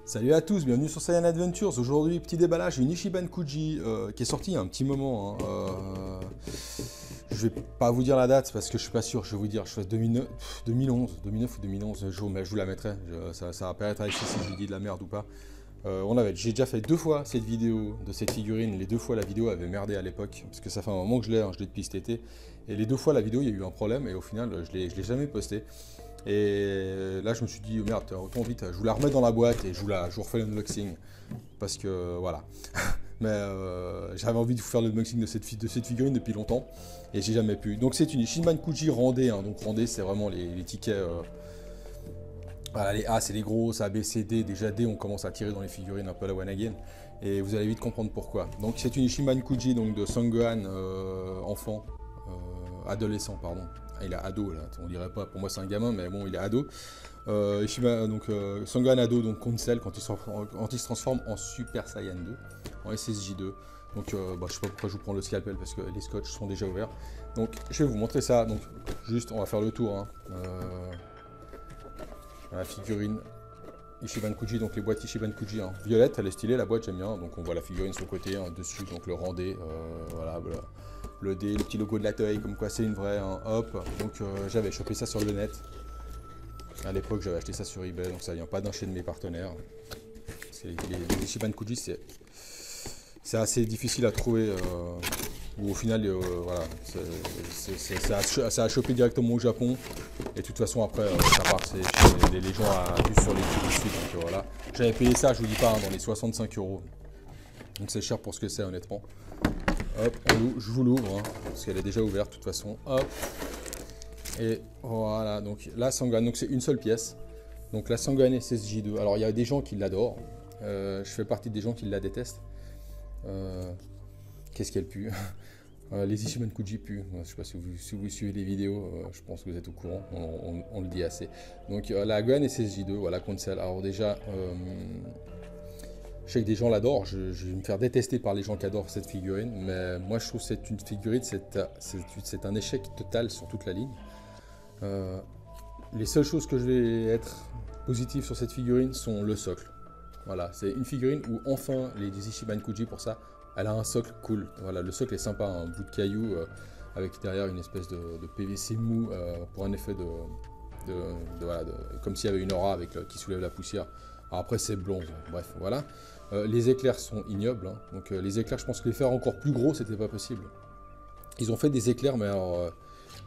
Salut à tous, bienvenue sur Saiyan Adventures. Aujourd'hui, petit déballage, une Ichiban Kuji qui est sortie il y a un petit moment. Je vais pas vous dire la date parce que je suis pas sûr, je vais vous dire, je fais 2009 ou 2011, je vous la mettrai, ça va apparaître avec si je vous dis de la merde ou pas. J'ai déjà fait 2 fois cette vidéo de cette figurine, les 2 fois la vidéo avait merdé à l'époque, parce que ça fait un moment que je l'ai depuis cet été, et les 2 fois la vidéo il y a eu un problème, et au final je l'ai jamais posté. Et là je me suis dit, oh merde, autant vite, je vous la remets dans la boîte et je vous refais l'unboxing, parce que voilà. Mais j'avais envie de vous faire l'unboxing de cette figurine depuis longtemps, et j'ai jamais pu. Donc c'est une Ichiban Kuji randée, hein. Donc randée c'est vraiment les tickets, voilà, les A c'est les grosses, A, B, C, D, déjà D on commence à tirer dans les figurines un peu à la one again, et vous allez vite comprendre pourquoi. Donc c'est une Ichiban Kuji donc de Son-Gohan enfant, adolescent pardon. Il est ado là, on dirait pas, pour moi c'est un gamin mais bon il est ado. Son-Gohan ado, donc contre Cell quand il se transforme en Super Saiyan 2, en SSJ2. Donc je sais pas pourquoi je vous prends le scalpel parce que les scotch sont déjà ouverts. Donc je vais vous montrer ça, donc juste on va faire le tour. Hein. La figurine Ichiban Kuji, donc les boîtes Ichiban Kuji, hein. Violette, elle est stylée, la boîte j'aime bien, donc on voit la figurine sur le côté, hein, dessus, donc le rendé, voilà. Le D, le petit logo de la taille, comme quoi c'est une vraie, hein, hop. Donc j'avais chopé ça sur le net. À l'époque j'avais acheté ça sur eBay, donc ça vient pas d'un chez de mes partenaires. Les Ichiban Kuji c'est assez difficile à trouver, ou au final voilà, ça a chopé directement au Japon. Et de toute façon après ça part, les gens juste sur les sites tout de suite, donc voilà. J'avais payé ça, je vous dis pas, hein, dans les 65 €. Donc c'est cher pour ce que c'est honnêtement. Hop, je vous l'ouvre, hein, parce qu'elle est déjà ouverte de toute façon. Hop. Et voilà, donc la Son-Gohan, donc c'est une seule pièce. Donc la Son-Gohan SSJ2. Alors il y a des gens qui l'adorent. Je fais partie des gens qui la détestent. Qu'est-ce qu'elle pue? Les Ichiban Kuji puent. Je ne sais pas si vous suivez les vidéos, je pense que vous êtes au courant. On le dit assez. Donc la Gohan SSJ2, voilà, contre celle. Alors déjà, je sais que des gens l'adorent, je vais me faire détester par les gens qui adorent cette figurine, mais moi je trouve que c'est une figurine, c'est un échec total sur toute la ligne. Les seules choses que je vais être positif sur cette figurine sont le socle. Voilà, c'est une figurine où enfin les Ichiban Kuji pour ça, elle a un socle cool. Voilà, le socle est sympa, un bout de caillou avec derrière une espèce de PVC mou pour un effet comme s'il y avait une aura qui soulève la poussière. Alors après c'est blond, bref voilà. Les éclairs sont ignobles, hein. Donc les éclairs, je pense que les faire encore plus gros c'était pas possible. Ils ont fait des éclairs mais alors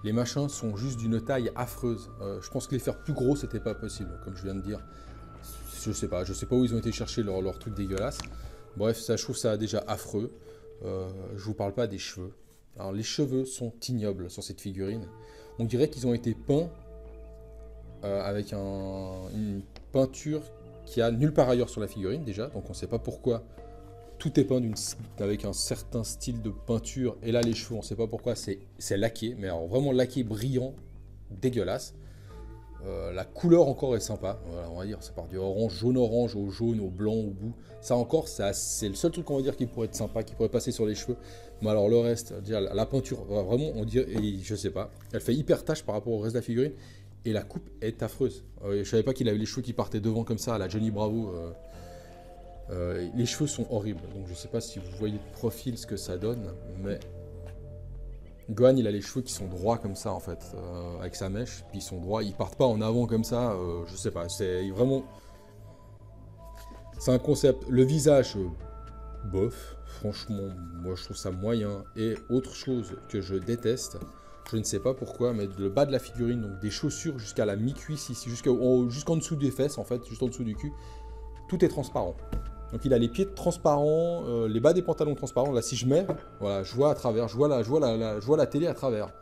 les machins sont juste d'une taille affreuse. Je pense que les faire plus gros c'était pas possible, comme je viens de dire. Je sais pas où ils ont été chercher leur truc dégueulasse. Bref, ça, je trouve ça déjà affreux. Je vous parle pas des cheveux. Alors les cheveux sont ignobles sur cette figurine. On dirait qu'ils ont été peints avec une peinture qui a nulle part ailleurs sur la figurine déjà, donc on ne sait pas pourquoi tout est peint avec un certain style de peinture, et là les cheveux on ne sait pas pourquoi c'est laqué, mais alors vraiment laqué brillant, dégueulasse. La couleur encore est sympa, voilà, on va dire ça part du orange, jaune-orange au jaune, au blanc, au bout, ça encore c'est le seul truc on va dire qui pourrait être sympa, qui pourrait passer sur les cheveux, mais alors le reste, dire la peinture, vraiment on dirait, et je sais pas, elle fait hyper tache par rapport au reste de la figurine. Et la coupe est affreuse. Je savais pas qu'il avait les cheveux qui partaient devant comme ça, à la Johnny Bravo. Les cheveux sont horribles. Donc je sais pas si vous voyez de profil ce que ça donne. Mais Gohan, il a les cheveux qui sont droits comme ça en fait. Avec sa mèche. Puis ils sont droits. Ils partent pas en avant comme ça. Je sais pas. C'est vraiment... C'est un concept. Le visage, bof. Franchement, moi je trouve ça moyen. Et autre chose que je déteste... Je ne sais pas pourquoi, mais le bas de la figurine, donc des chaussures jusqu'à la mi-cuisse ici, jusqu'en dessous des fesses en fait, juste en dessous du cul, tout est transparent. Donc il a les pieds transparents, les bas des pantalons transparents. Là si je mets, voilà, je vois à travers, je vois la télé à travers.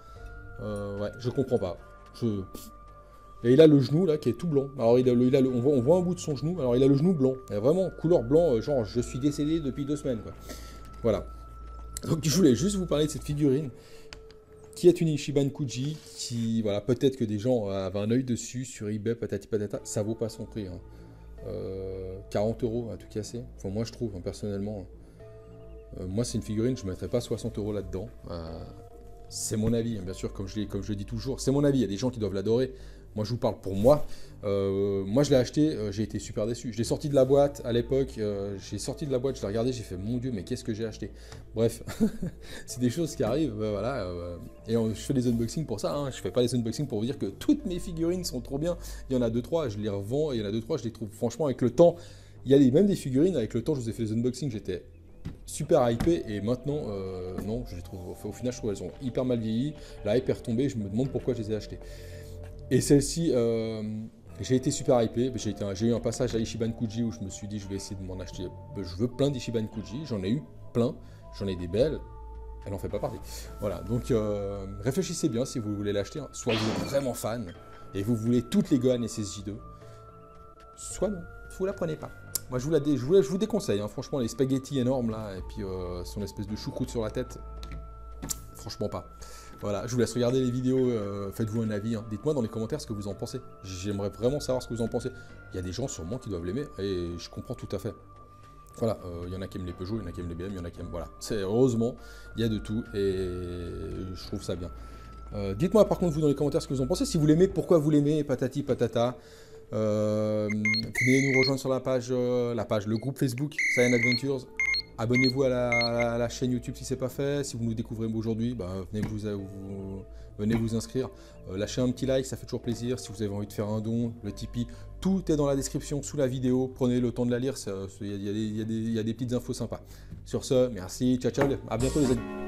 Ouais, je comprends pas. Et il a le genou là qui est tout blanc. Alors on voit un bout de son genou. Alors il a le genou blanc, il a vraiment couleur blanc, genre je suis décédé depuis 2 semaines quoi. Voilà. Donc je voulais juste vous parler de cette figurine, qui est une Ichiban Kuji, qui, voilà, peut-être que des gens avaient un œil dessus sur eBay, patati patata, ça vaut pas son prix. Hein. 40 € à tout casser. Enfin, moi je trouve, hein, personnellement. Moi, c'est une figurine, je ne mettrais pas 60 € là-dedans. C'est mon avis, hein, bien sûr, comme je le dis toujours. C'est mon avis, il y a des gens qui doivent l'adorer. Moi, je vous parle pour moi. Moi, je l'ai acheté, j'ai été super déçu. Je l'ai sorti de la boîte à l'époque. Je l'ai regardé, j'ai fait, mon Dieu, mais qu'est-ce que j'ai acheté? Bref, c'est des choses qui arrivent, voilà. Je fais des unboxings pour ça. Hein. Je fais pas des unboxings pour vous dire que toutes mes figurines sont trop bien. Il y en a 2-3, je les revends. Et il y en a 2-3, je les trouve, franchement, avec le temps. Il y a même des figurines, avec le temps, je vous ai fait des unboxings, j'étais super hypé, et maintenant, non, je les trouve, au final, je trouve qu'elles ont hyper mal vieilli. La hype est retombée, je me demande pourquoi je les ai achetées. Et celle-ci, j'ai été super hypé. J'ai eu un passage à Ichiban Kuji où je me suis dit, je vais essayer de m'en acheter. Je veux plein d'Ichiban Kuji, j'en ai eu plein, j'en ai des belles. Elle n'en fait pas partie. Voilà, donc réfléchissez bien si vous voulez l'acheter. Hein. Soit vous êtes vraiment fan et vous voulez toutes les Gohan SSJ2, soit non, vous la prenez pas. Moi, je vous déconseille, hein. Franchement, les spaghettis énormes là, et puis son espèce de choucroute sur la tête, franchement pas. Voilà, je vous laisse regarder les vidéos, faites-vous un avis, hein. Dites-moi dans les commentaires ce que vous en pensez. J'aimerais vraiment savoir ce que vous en pensez. Il y a des gens sûrement qui doivent l'aimer, et je comprends tout à fait. Voilà, il y en a qui aiment les Peugeot, il y en a qui aiment les BM, il y en a qui aiment... Voilà, heureusement, il y a de tout, et je trouve ça bien. Dites-moi par contre, vous, dans les commentaires, ce que vous en pensez. Si vous l'aimez, pourquoi vous l'aimez, patati patata. Venez nous rejoindre sur la page, le groupe Facebook Saiyan Adventures. Abonnez-vous à la chaîne YouTube si ce n'est pas fait. Si vous nous découvrez aujourd'hui, bah, venez vous inscrire. Lâchez un petit like, ça fait toujours plaisir. Si vous avez envie de faire un don, le Tipeee, tout est dans la description sous la vidéo. Prenez le temps de la lire, il y a des petites infos sympas. Sur ce, merci, ciao ciao, à bientôt les amis.